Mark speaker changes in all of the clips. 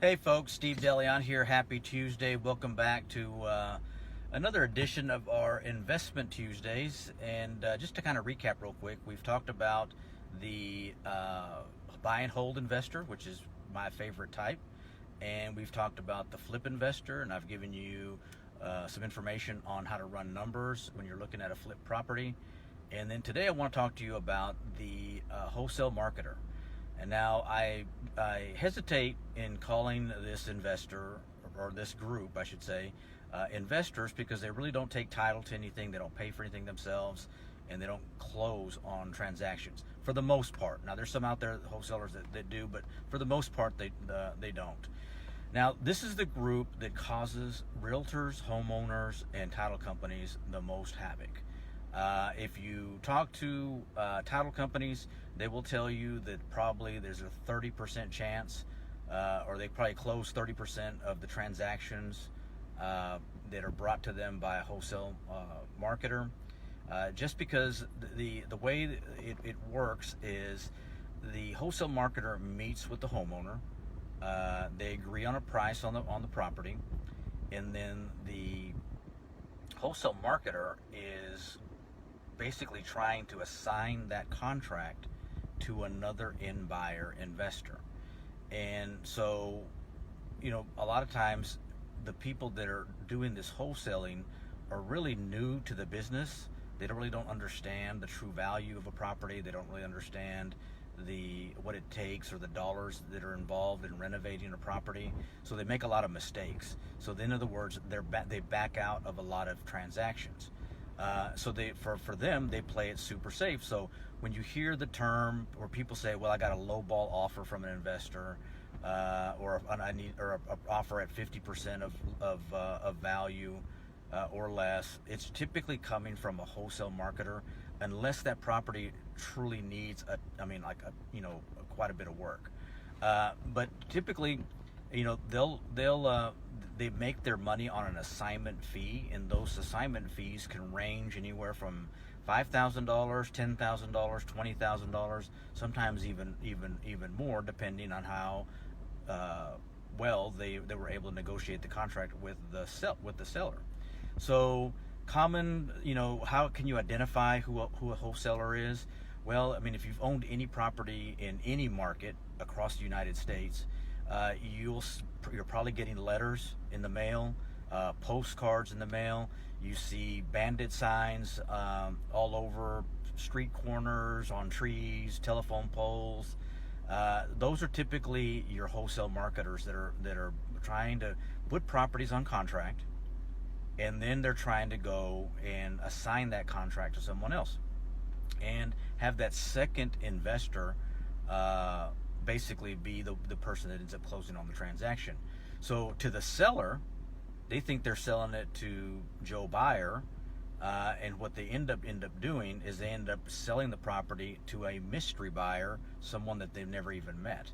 Speaker 1: Hey folks, Steve DeLeon here. Happy Tuesday. Welcome back to another edition of our Investment Tuesdays. And just to kind of recap real quick, we've talked about the buy and hold investor, which is my favorite type. And we've talked about the flip investor, and I've given you some information on how to run numbers when you're looking at a flip property. And then today I want to talk to you about the wholesale marketer. And now I hesitate in calling this investor, or this group, I should say, investors, because they really don't take title to anything. They don't pay for anything themselves, and they don't close on transactions for the most part. Now, there's some out there, wholesalers, that do, but for the most part, they don't. Now, this is the group that causes realtors, homeowners, and title companies the most havoc. If you talk to title companies, they will tell you that probably there's a 30% chance, or they probably close 30% of the transactions that are brought to them by a wholesale marketer. Just because the way it works is the wholesale marketer meets with the homeowner. They agree on a price on the property, and then the wholesale marketer is basically trying to assign that contract to another end buyer investor. And so, a lot of times the people that are doing this wholesaling are really new to the business. They don't understand the true value of a property. They don't really understand what it takes or the dollars that are involved in renovating a property. So they make a lot of mistakes. So in other words, they back out of a lot of transactions. So for them, they play it super safe. So when you hear the term, or people say, "Well, I got a low ball offer from an investor, or an offer at 50% of value or less," it's typically coming from a wholesale marketer, unless that property truly needs quite a bit of work. But typically, they make their money on an assignment fee, and those assignment fees can range anywhere from $5,000, $10,000, $20,000, sometimes even more, depending on how well they were able to negotiate the contract with the seller. So how can you identify who a wholesaler is? Well, if you've owned any property in any market across the United States, you're probably getting letters in the mail, postcards in the mail. You see bandit signs all over street corners, on trees, telephone poles. Those are typically your wholesale marketers that are trying to put properties on contract, and then they're trying to go and assign that contract to someone else, and have that second investor basically be the person that ends up closing on the transaction. So to the seller, they think they're selling it to Joe Buyer, and what they end up doing is they end up selling the property to a mystery buyer, someone that they've never even met.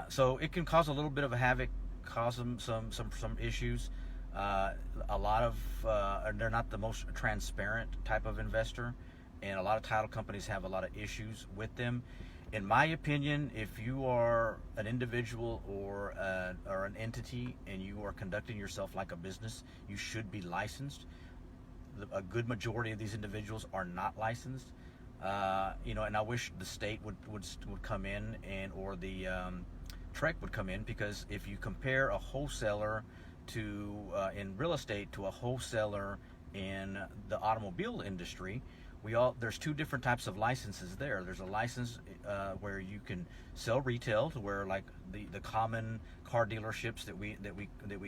Speaker 1: So it can cause a little bit of a havoc, cause them some issues. A lot of they're not the most transparent type of investor, and a lot of title companies have a lot of issues with them. In my opinion, if you are an individual or an entity and you are conducting yourself like a business, you should be licensed. A good majority of these individuals are not licensed. And I wish the state would come in, or the TREC would come in, because if you compare a wholesaler in real estate to a wholesaler in the automobile industry, there's two different types of licenses there. There's a license where you can sell retail, to where, like, the common car dealerships that we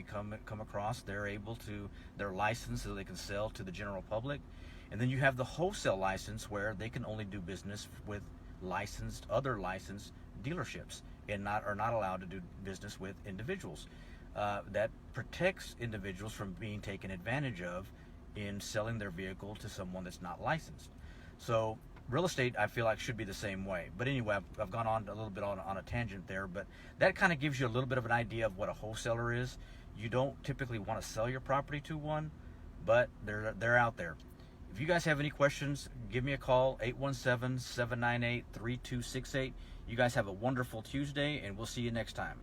Speaker 1: come across, they're licensed so they can sell to the general public. And then you have the wholesale license, where they can only do business with other licensed dealerships, and are not allowed to do business with individuals. That protects individuals from being taken advantage of in selling their vehicle to someone that's not licensed. So real estate, I feel like, should be the same way. But anyway, I've gone on a little bit on a tangent there, but that kind of gives you a little bit of an idea of what a wholesaler is. You don't typically want to sell your property to one, but they're out there. If you guys have any questions, give me a call, 817-798-3268. You guys have a wonderful Tuesday, and we'll see you next time.